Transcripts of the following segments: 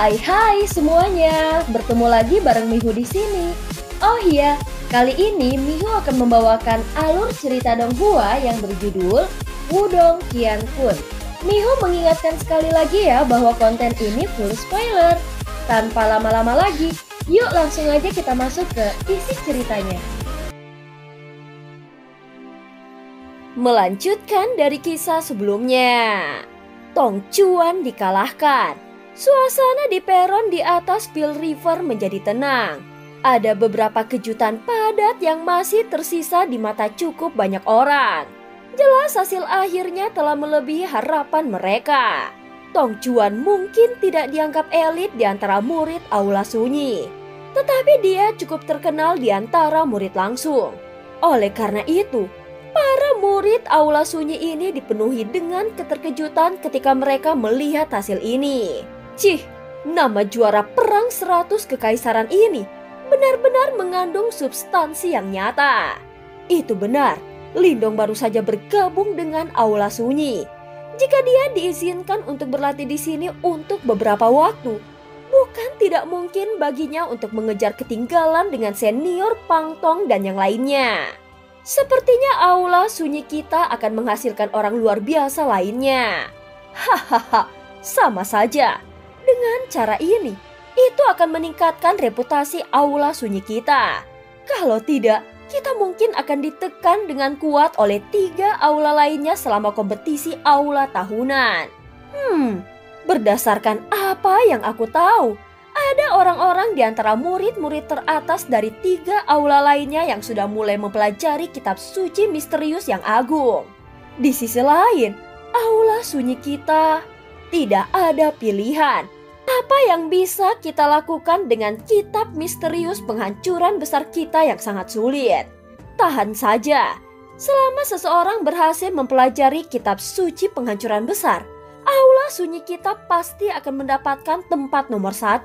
Hai semuanya, bertemu lagi bareng Mihu di sini. Oh iya, kali ini Mihu akan membawakan alur cerita Donghua yang berjudul Wudong Qiankun. Mihu mengingatkan sekali lagi ya bahwa konten ini full spoiler. Tanpa lama-lama lagi, yuk langsung aja kita masuk ke isi ceritanya. Melanjutkan dari kisah sebelumnya, Tong Chuan dikalahkan. Suasana di peron di atas Pearl River menjadi tenang. Ada beberapa kejutan padat yang masih tersisa di mata cukup banyak orang. Jelas hasil akhirnya telah melebihi harapan mereka. Tong Chuan mungkin tidak dianggap elit di antara murid Aula Sunyi, tetapi dia cukup terkenal di antara murid langsung. Oleh karena itu, para murid Aula Sunyi ini dipenuhi dengan keterkejutan ketika mereka melihat hasil ini. Cih, nama juara perang 100 kekaisaran ini benar-benar mengandung substansi yang nyata. Itu benar, Lindong baru saja bergabung dengan Aula Sunyi. Jika dia diizinkan untuk berlatih di sini untuk beberapa waktu, bukan tidak mungkin baginya untuk mengejar ketinggalan dengan senior Pang Tong dan yang lainnya. Sepertinya Aula Sunyi kita akan menghasilkan orang luar biasa lainnya. Hahaha, sama saja. Dengan cara ini, itu akan meningkatkan reputasi Aula Sunyi kita. Kalau tidak, kita mungkin akan ditekan dengan kuat oleh 3 aula lainnya selama kompetisi aula tahunan. Berdasarkan apa yang aku tahu, ada orang-orang di antara murid-murid teratas dari 3 aula lainnya yang sudah mulai mempelajari kitab suci misterius yang agung. Di sisi lain, Aula Sunyi kita tidak ada pilihan. Apa yang bisa kita lakukan dengan kitab misterius penghancuran besar kita yang sangat sulit? Tahan saja. Selama seseorang berhasil mempelajari kitab suci penghancuran besar, Aula Sunyi kita pasti akan mendapatkan tempat nomor 1.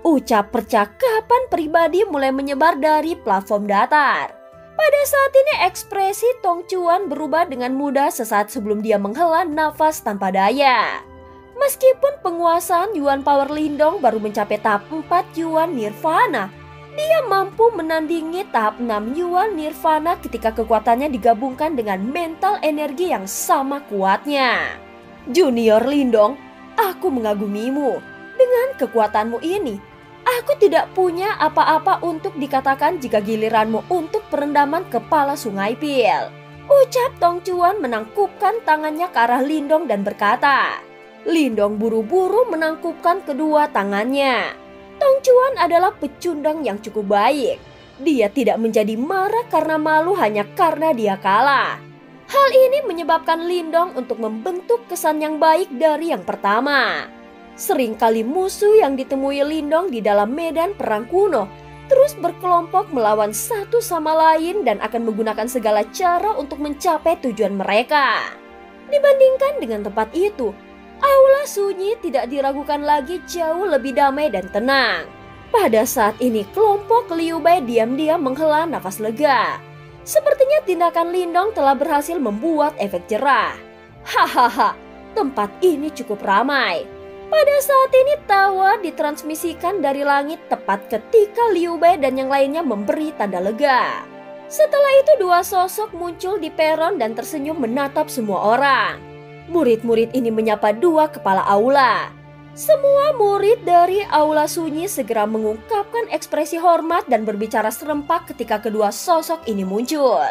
Ucap percakapan pribadi mulai menyebar dari platform datar. Pada saat ini ekspresi Tong Chuan berubah dengan mudah sesaat sebelum dia menghela nafas tanpa daya. Meskipun penguasaan Yuan Power Lindong baru mencapai tahap 4 Yuan Nirvana, dia mampu menandingi tahap 6 Yuan Nirvana ketika kekuatannya digabungkan dengan mental energi yang sama kuatnya. Junior Lindong, aku mengagumimu. Dengan kekuatanmu ini, aku tidak punya apa-apa untuk dikatakan jika giliranmu untuk perendaman kepala Sungai Pil. Ucap Tong Chuan menangkupkan tangannya ke arah Lindong dan berkata. Lindong buru-buru menangkupkan kedua tangannya. Tong Chuan adalah pecundang yang cukup baik. Dia tidak menjadi marah karena malu hanya karena dia kalah. Hal ini menyebabkan Lindong untuk membentuk kesan yang baik dari yang pertama. Seringkali musuh yang ditemui Lindong di dalam medan perang kuno terus berkelompok melawan satu sama lain dan akan menggunakan segala cara untuk mencapai tujuan mereka. Dibandingkan dengan tempat itu, Aula Sunyi tidak diragukan lagi jauh lebih damai dan tenang. Pada saat ini kelompok Liu Bei diam-diam menghela nafas lega. Sepertinya tindakan Lindong telah berhasil membuat efek jerah. Hahaha, tempat ini cukup ramai. Pada saat ini tawa ditransmisikan dari langit tepat ketika Liu Bei dan yang lainnya memberi tanda lega. Setelah itu 2 sosok muncul di peron dan tersenyum menatap semua orang. Murid-murid ini menyapa 2 kepala aula. Semua murid dari Aula Sunyi segera mengungkapkan ekspresi hormat dan berbicara serempak ketika kedua sosok ini muncul.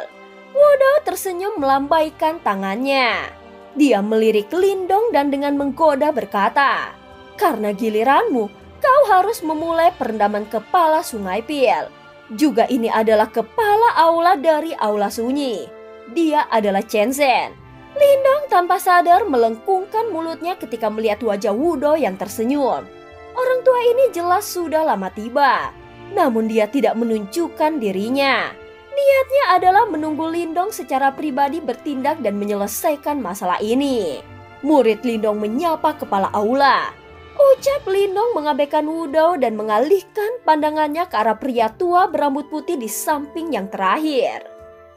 Wudong tersenyum melambaikan tangannya. Dia melirik Lindong dan dengan menggoda berkata, "Karena giliranmu, kau harus memulai perendaman kepala Sungai Pil. Juga ini adalah kepala aula dari Aula Sunyi. Dia adalah Chen Zhen." Lindong tanpa sadar melengkungkan mulutnya ketika melihat wajah Wudong yang tersenyum. Orang tua ini jelas sudah lama tiba, namun dia tidak menunjukkan dirinya. Niatnya adalah menunggu Lindong secara pribadi bertindak dan menyelesaikan masalah ini. Murid Lindong menyapa kepala aula. Ucap Lindong mengabaikan Wudong dan mengalihkan pandangannya ke arah pria tua berambut putih di samping yang terakhir.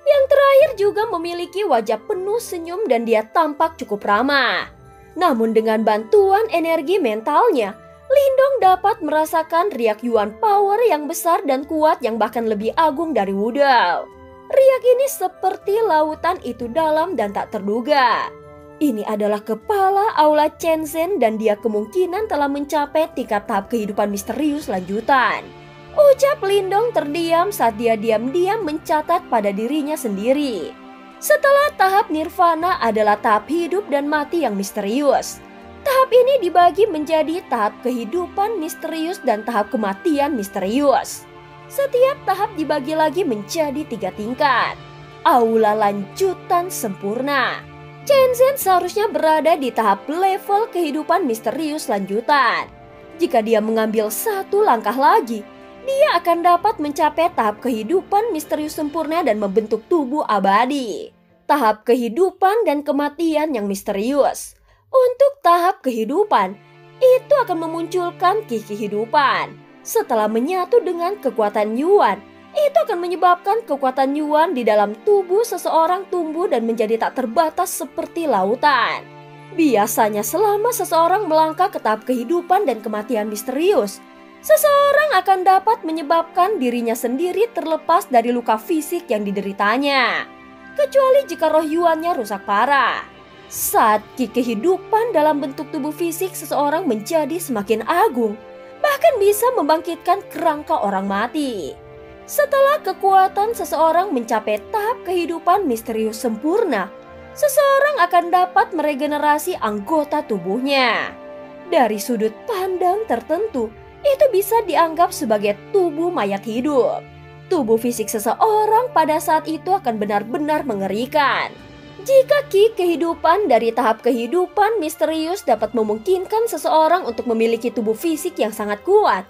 Yang terakhir juga memiliki wajah penuh senyum dan dia tampak cukup ramah. Namun dengan bantuan energi mentalnya, Lindong dapat merasakan riak Yuan power yang besar dan kuat yang bahkan lebih agung dari Wudao. Riak ini seperti lautan itu dalam dan tak terduga. Ini adalah kepala Aula Chenzhen dan dia kemungkinan telah mencapai tingkat tahap kehidupan misterius lanjutan. Ucap Lindong terdiam saat dia diam-diam mencatat pada dirinya sendiri. Setelah tahap nirvana adalah tahap hidup dan mati yang misterius. Tahap ini dibagi menjadi tahap kehidupan misterius dan tahap kematian misterius. Setiap tahap dibagi lagi menjadi 3 tingkat. Aula lanjutan sempurna. Chenzhen seharusnya berada di tahap level kehidupan misterius lanjutan. Jika dia mengambil 1 langkah lagi, dia akan dapat mencapai tahap kehidupan misterius sempurna dan membentuk tubuh abadi. Tahap kehidupan dan kematian yang misterius. Untuk tahap kehidupan, itu akan memunculkan ki kehidupan. Setelah menyatu dengan kekuatan Yuan, itu akan menyebabkan kekuatan Yuan di dalam tubuh seseorang tumbuh dan menjadi tak terbatas seperti lautan. Biasanya selama seseorang melangkah ke tahap kehidupan dan kematian misterius, seseorang akan dapat menyebabkan dirinya sendiri terlepas dari luka fisik yang dideritanya. Kecuali jika roh Yuannya rusak parah. Saat ki kehidupan dalam bentuk tubuh fisik seseorang menjadi semakin agung, bahkan bisa membangkitkan kerangka orang mati. Setelah kekuatan seseorang mencapai tahap kehidupan misterius sempurna, seseorang akan dapat meregenerasi anggota tubuhnya. Dari sudut pandang tertentu, itu bisa dianggap sebagai tubuh mayat hidup. Tubuh fisik seseorang pada saat itu akan benar-benar mengerikan. Jika ki kehidupan dari tahap kehidupan misterius dapat memungkinkan seseorang untuk memiliki tubuh fisik yang sangat kuat,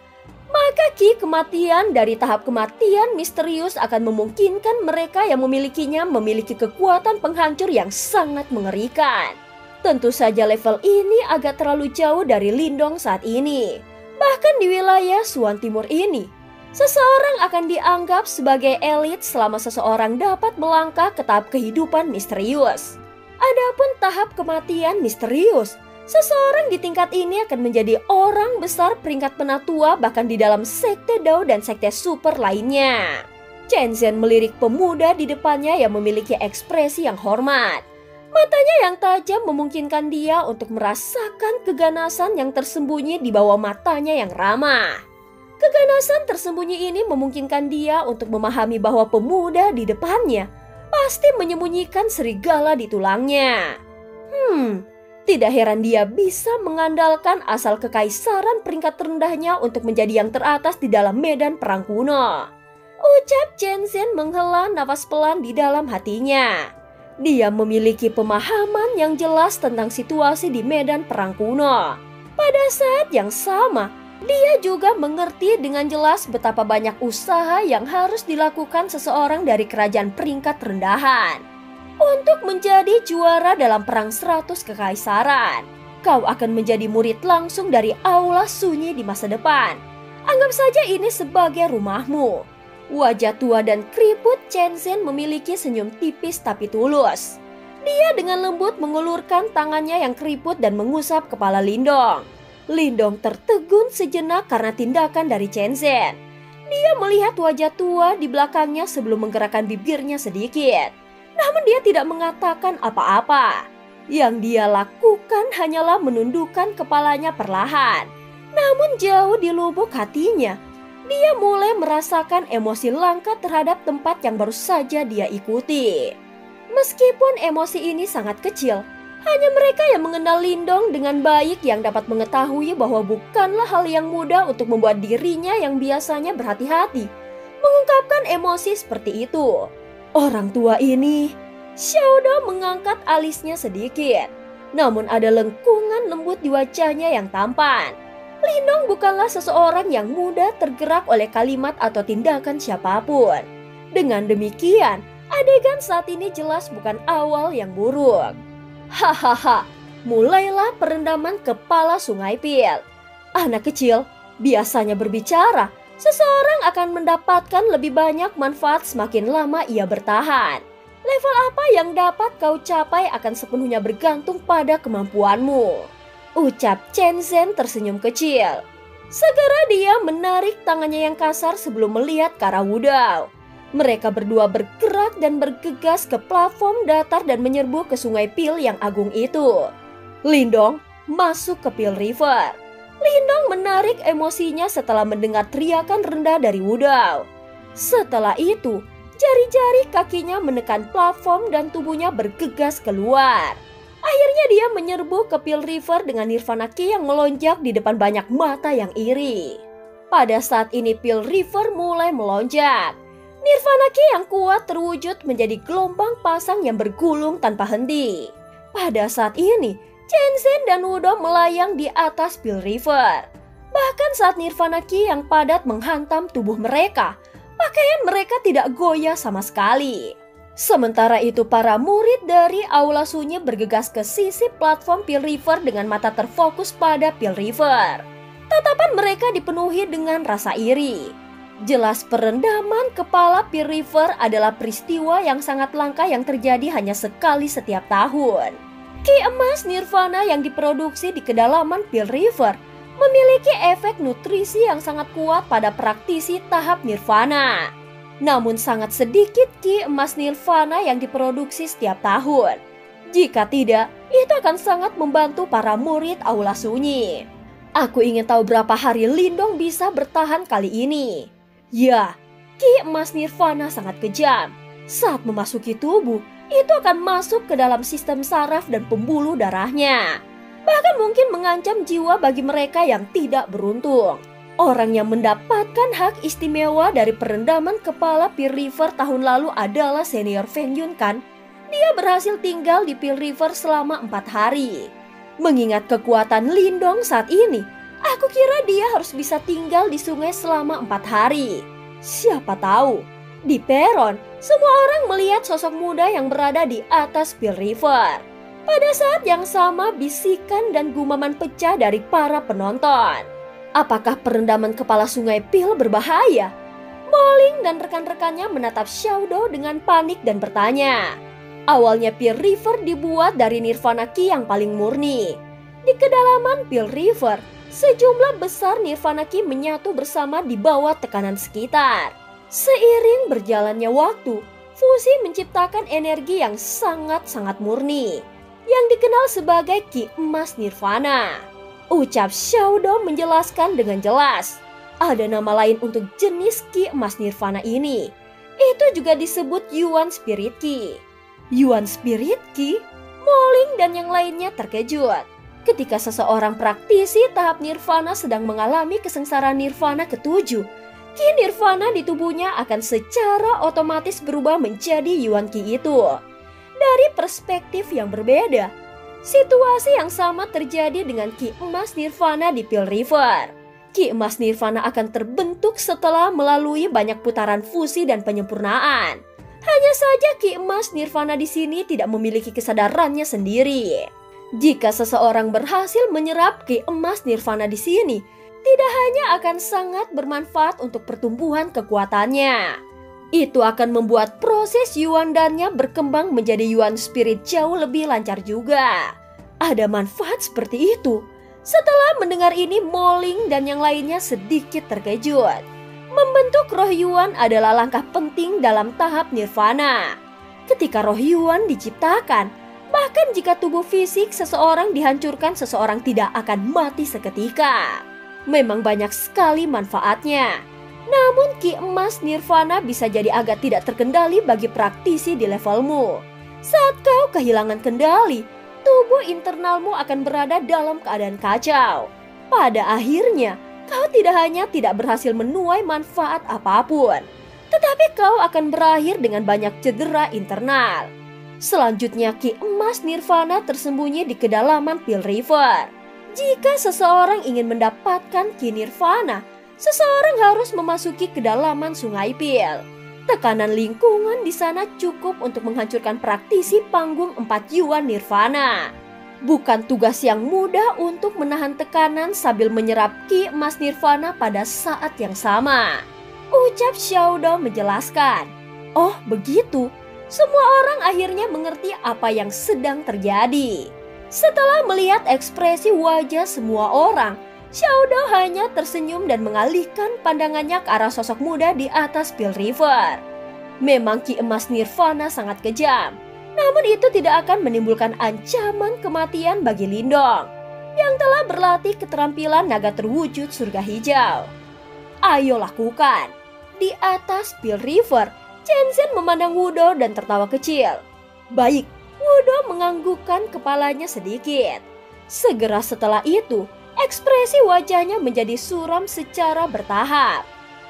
maka ki kematian dari tahap kematian misterius akan memungkinkan mereka yang memilikinya memiliki kekuatan penghancur yang sangat mengerikan. Tentu saja level ini agak terlalu jauh dari Lindong saat ini. Bahkan di wilayah Suan Timur ini, seseorang akan dianggap sebagai elit selama seseorang dapat melangkah ke tahap kehidupan misterius. Adapun tahap kematian misterius, seseorang di tingkat ini akan menjadi orang besar peringkat penatua bahkan di dalam sekte Dao dan sekte super lainnya. Chenzhen melirik pemuda di depannya yang memiliki ekspresi yang hormat. Matanya yang tajam memungkinkan dia untuk merasakan keganasan yang tersembunyi di bawah matanya yang ramah. Keganasan tersembunyi ini memungkinkan dia untuk memahami bahwa pemuda di depannya pasti menyembunyikan serigala di tulangnya. Tidak heran dia bisa mengandalkan asal kekaisaran peringkat terendahnya untuk menjadi yang teratas di dalam medan perang kuno. Ucap Chenzhen menghela nafas pelan di dalam hatinya. Dia memiliki pemahaman yang jelas tentang situasi di medan perang kuno. Pada saat yang sama, dia juga mengerti dengan jelas betapa banyak usaha yang harus dilakukan seseorang dari kerajaan peringkat rendahan. Untuk menjadi juara dalam perang 100 kekaisaran, kau akan menjadi murid langsung dari aula sunyi di masa depan. Anggap saja ini sebagai rumahmu. Wajah tua dan keriput Chenzhen memiliki senyum tipis tapi tulus. Dia dengan lembut mengulurkan tangannya yang keriput dan mengusap kepala Lindong. Lindong tertegun sejenak karena tindakan dari Chenzhen. Dia melihat wajah tua di belakangnya sebelum menggerakkan bibirnya sedikit. Namun dia tidak mengatakan apa-apa. Yang dia lakukan hanyalah menundukkan kepalanya perlahan. Namun jauh di lubuk hatinya, dia mulai merasakan emosi langka terhadap tempat yang baru saja dia ikuti. Meskipun emosi ini sangat kecil, hanya mereka yang mengenal Lindong dengan baik yang dapat mengetahui bahwa bukanlah hal yang mudah untuk membuat dirinya yang biasanya berhati-hati mengungkapkan emosi seperti itu. Orang tua ini, Xiaodo mengangkat alisnya sedikit. Namun ada lengkungan lembut di wajahnya yang tampan. Lindong bukanlah seseorang yang mudah tergerak oleh kalimat atau tindakan siapapun. Dengan demikian, adegan saat ini jelas bukan awal yang buruk. Hahaha, mulailah perendaman kepala Sungai Pil. Anak kecil biasanya berbicara, seseorang akan mendapatkan lebih banyak manfaat semakin lama ia bertahan. Level apa yang dapat kau capai akan sepenuhnya bergantung pada kemampuanmu. Ucap Chenzhen tersenyum kecil. Segera dia menarik tangannya yang kasar sebelum melihat ke arah Wudao. Mereka berdua bergerak dan bergegas ke platform datar dan menyerbu ke sungai Pil yang agung itu. Lindong masuk ke Pil River. Lindong menarik emosinya setelah mendengar teriakan rendah dari Wudao. Setelah itu, jari-jari kakinya menekan platform dan tubuhnya bergegas keluar. Akhirnya dia menyerbu ke Pil River dengan Nirvana Ki yang melonjak di depan banyak mata yang iri. Pada saat ini Pil River mulai melonjak. Nirvana Ki yang kuat terwujud menjadi gelombang pasang yang bergulung tanpa henti. Pada saat ini, Chenzhen dan Wudong melayang di atas Pil River. Bahkan saat Nirvana Ki yang padat menghantam tubuh mereka, pakaian mereka tidak goyah sama sekali. Sementara itu para murid dari Aula Sunyi bergegas ke sisi platform Pil River dengan mata terfokus pada Pil River. Tatapan mereka dipenuhi dengan rasa iri. Jelas perendaman kepala Pil River adalah peristiwa yang sangat langka yang terjadi hanya sekali setiap tahun. Ki emas Nirvana yang diproduksi di kedalaman Pil River memiliki efek nutrisi yang sangat kuat pada praktisi tahap Nirvana. Namun sangat sedikit Ki emas Nirvana yang diproduksi setiap tahun. Jika tidak, itu akan sangat membantu para murid Aula Sunyi. Aku ingin tahu berapa hari Lindong bisa bertahan kali ini. Ya, Ki emas Nirvana sangat kejam. Saat memasuki tubuh, itu akan masuk ke dalam sistem saraf dan pembuluh darahnya. Bahkan mungkin mengancam jiwa bagi mereka yang tidak beruntung. Orang yang mendapatkan hak istimewa dari perendaman kepala Pil River tahun lalu adalah senior Feng Yun kan? Dia berhasil tinggal di Pil River selama 4 hari. Mengingat kekuatan Lindong saat ini, aku kira dia harus bisa tinggal di sungai selama 4 hari. Siapa tahu, di peron, semua orang melihat sosok muda yang berada di atas Pil River. Pada saat yang sama, bisikan dan gumaman pecah dari para penonton. Apakah perendaman kepala sungai Pil berbahaya? Moling dan rekan-rekannya menatap Xiaodo dengan panik dan bertanya. Awalnya Pil River dibuat dari Nirvana Ki yang paling murni. Di kedalaman Pil River, sejumlah besar Nirvana Ki menyatu bersama di bawah tekanan sekitar. Seiring berjalannya waktu, fusi menciptakan energi yang sangat-sangat murni, yang dikenal sebagai Ki emas Nirvana. Ucap Xiaodo menjelaskan dengan jelas. Ada nama lain untuk jenis Ki emas Nirvana ini. Itu juga disebut Yuan Spirit Ki. Yuan Spirit Ki? Moling dan yang lainnya terkejut. Ketika seseorang praktisi tahap Nirvana sedang mengalami kesengsaraan Nirvana ke-7, Ki Nirvana di tubuhnya akan secara otomatis berubah menjadi Yuan Ki itu. Dari perspektif yang berbeda, situasi yang sama terjadi dengan Ki emas Nirvana di Pil River. Ki emas Nirvana akan terbentuk setelah melalui banyak putaran fusi dan penyempurnaan. Hanya saja Ki emas Nirvana di sini tidak memiliki kesadarannya sendiri. Jika seseorang berhasil menyerap Ki emas Nirvana di sini, tidak hanya akan sangat bermanfaat untuk pertumbuhan kekuatannya. Itu akan membuat proses Yuan dannya berkembang menjadi Yuan Spirit jauh lebih lancar juga. Ada manfaat seperti itu. Setelah mendengar ini, Moling dan yang lainnya sedikit terkejut. Membentuk roh Yuan adalah langkah penting dalam tahap Nirvana. Ketika roh Yuan diciptakan, bahkan jika tubuh fisik seseorang dihancurkan, seseorang tidak akan mati seketika. Memang banyak sekali manfaatnya. Namun Ki emas Nirvana bisa jadi agak tidak terkendali bagi praktisi di levelmu. Saat kau kehilangan kendali, tubuh internalmu akan berada dalam keadaan kacau. Pada akhirnya, kau tidak hanya tidak berhasil menuai manfaat apapun, tetapi kau akan berakhir dengan banyak cedera internal. Selanjutnya Ki emas Nirvana tersembunyi di kedalaman Pil River. Jika seseorang ingin mendapatkan Ki Nirvana, seseorang harus memasuki kedalaman Sungai Pil. Tekanan lingkungan di sana cukup untuk menghancurkan praktisi panggung 4 Yuan Nirvana. Bukan tugas yang mudah untuk menahan tekanan sambil menyerap Ki emas Nirvana pada saat yang sama. Ucap Xiaodo menjelaskan. Oh begitu, semua orang akhirnya mengerti apa yang sedang terjadi. Setelah melihat ekspresi wajah semua orang, Xiaodao hanya tersenyum dan mengalihkan pandangannya ke arah sosok muda di atas Pil River. Memang Ki Emas Nirvana sangat kejam, namun itu tidak akan menimbulkan ancaman kematian bagi Lindong yang telah berlatih keterampilan naga terwujud surga hijau. Ayo lakukan. Di atas Pil River, Chen Zhen memandang Wudo dan tertawa kecil. Baik, Wudo menganggukkan kepalanya sedikit. Segera setelah itu, ekspresi wajahnya menjadi suram secara bertahap.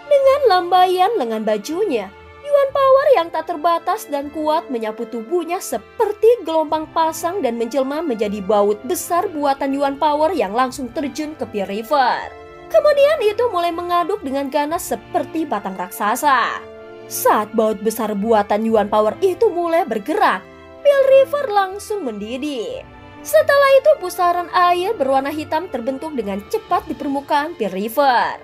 Dengan lambaian lengan bajunya, Yuan Power yang tak terbatas dan kuat menyapu tubuhnya seperti gelombang pasang dan menjelma menjadi baut besar buatan Yuan Power yang langsung terjun ke Pil River. Kemudian itu mulai mengaduk dengan ganas seperti batang raksasa. Saat baut besar buatan Yuan Power itu mulai bergerak, Pil River langsung mendidih. Setelah itu pusaran air berwarna hitam terbentuk dengan cepat di permukaan Pil River.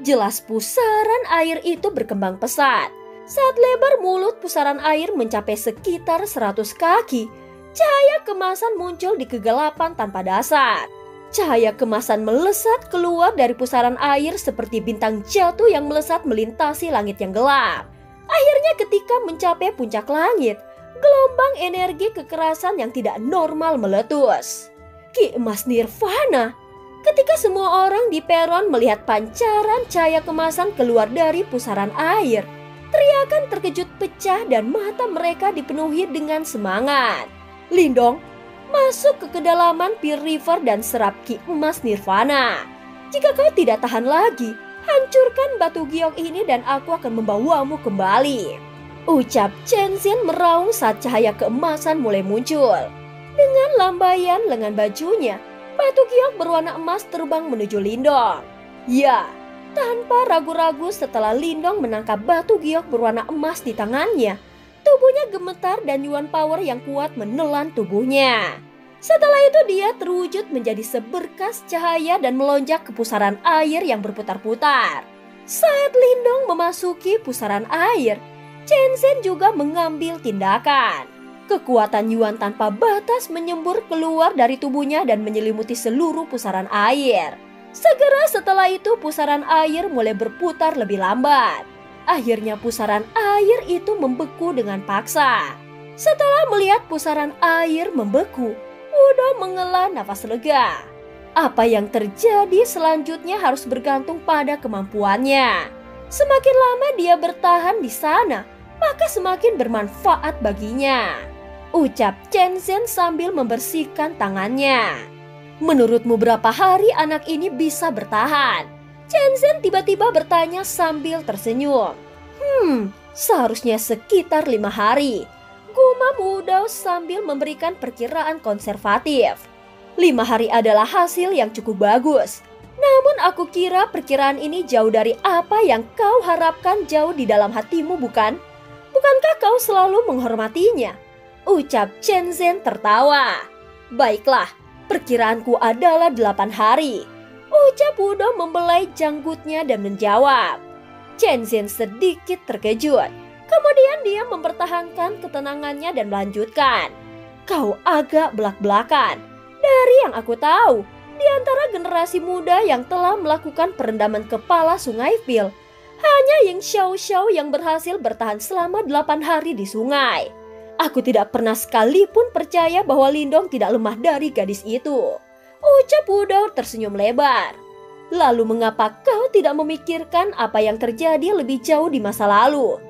Jelas pusaran air itu berkembang pesat. Saat lebar mulut pusaran air mencapai sekitar 100 kaki, cahaya kemasan muncul di kegelapan tanpa dasar. Cahaya kemasan melesat keluar dari pusaran air seperti bintang jatuh yang melesat melintasi langit yang gelap. Akhirnya ketika mencapai puncak langit, gelombang energi kekerasan yang tidak normal meletus. Ki Emas Nirvana. Ketika semua orang di peron melihat pancaran cahaya kemasan keluar dari pusaran air, teriakan terkejut pecah dan mata mereka dipenuhi dengan semangat. Lindong, masuk ke kedalaman Pil River dan serap Ki Emas Nirvana. Jika kau tidak tahan lagi, hancurkan batu giok ini dan aku akan membawamu kembali. Ucap Chen Zhen meraung saat cahaya keemasan mulai muncul. Dengan lambaian lengan bajunya, batu giok berwarna emas terbang menuju Lindong. Ya, tanpa ragu-ragu setelah Lindong menangkap batu giok berwarna emas di tangannya, tubuhnya gemetar dan Yuan Power yang kuat menelan tubuhnya. Setelah itu dia terwujud menjadi seberkas cahaya dan melonjak ke pusaran air yang berputar-putar. Saat Lindong memasuki pusaran air, Chen Zhen juga mengambil tindakan. Kekuatan Yuan tanpa batas menyembur keluar dari tubuhnya dan menyelimuti seluruh pusaran air. Segera setelah itu pusaran air mulai berputar lebih lambat. Akhirnya pusaran air itu membeku dengan paksa. Setelah melihat pusaran air membeku, Wudo menghela nafas lega. Apa yang terjadi selanjutnya harus bergantung pada kemampuannya. Semakin lama dia bertahan di sana, maka semakin bermanfaat baginya. Ucap Chen Zhen sambil membersihkan tangannya. Menurutmu berapa hari anak ini bisa bertahan? Chen Zhen tiba-tiba bertanya sambil tersenyum. Seharusnya sekitar 5 hari. Gumam Wudo sambil memberikan perkiraan konservatif. 5 hari adalah hasil yang cukup bagus. Namun aku kira perkiraan ini jauh dari apa yang kau harapkan jauh di dalam hatimu, bukan? Bukankah kau selalu menghormatinya? Ucap Chen Zhen tertawa. Baiklah, perkiraanku adalah 8 hari. Ucap Wudo membelai janggutnya dan menjawab. Chen Zhen sedikit terkejut. Kemudian dia mempertahankan ketenangannya dan melanjutkan. Kau agak belak-belakan. Dari yang aku tahu, di antara generasi muda yang telah melakukan perendaman kepala sungai Pil, hanya Ying Xiao yang berhasil bertahan selama 8 hari di sungai. Aku tidak pernah sekalipun percaya bahwa Lindong tidak lemah dari gadis itu. Ucap Wudo tersenyum lebar. Lalu mengapa kau tidak memikirkan apa yang terjadi lebih jauh di masa lalu?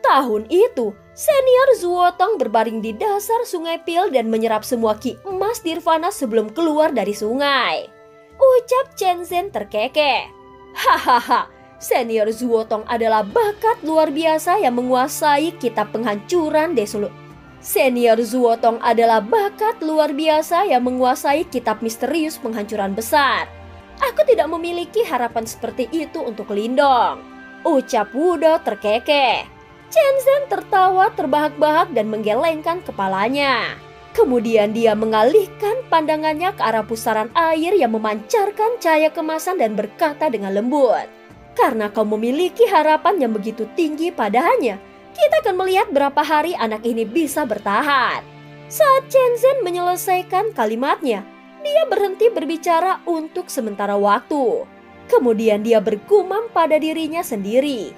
Tahun itu, senior Zuotong berbaring di dasar sungai Pil dan menyerap semua Ki Emas Nirvana sebelum keluar dari sungai. Ucap Chen Zhen terkekeh. Hahaha, senior Zuotong adalah bakat luar biasa yang menguasai kitab penghancuran Senior Zuotong adalah bakat luar biasa yang menguasai kitab misterius penghancuran besar. Aku tidak memiliki harapan seperti itu untuk Lindong. Ucap Wudo terkekeh. Chen Zhen tertawa terbahak-bahak dan menggelengkan kepalanya. Kemudian dia mengalihkan pandangannya ke arah pusaran air yang memancarkan cahaya kemasan dan berkata dengan lembut. Karena kau memiliki harapan yang begitu tinggi padanya, kita akan melihat berapa hari anak ini bisa bertahan. Saat Chen Zhen menyelesaikan kalimatnya, dia Dia berhenti berbicara untuk sementara waktu. Kemudian dia bergumam pada dirinya sendiri.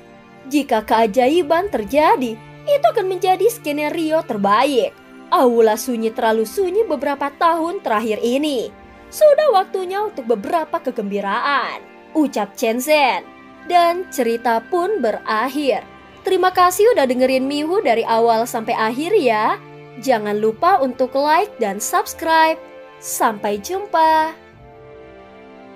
Jika keajaiban terjadi, itu akan menjadi skenario terbaik. Aula sunyi terlalu sunyi beberapa tahun terakhir ini. Sudah waktunya untuk beberapa kegembiraan, ucap Chen Zhen. Dan cerita pun berakhir. Terima kasih udah dengerin Mihu dari awal sampai akhir ya. Jangan lupa untuk like dan subscribe. Sampai jumpa.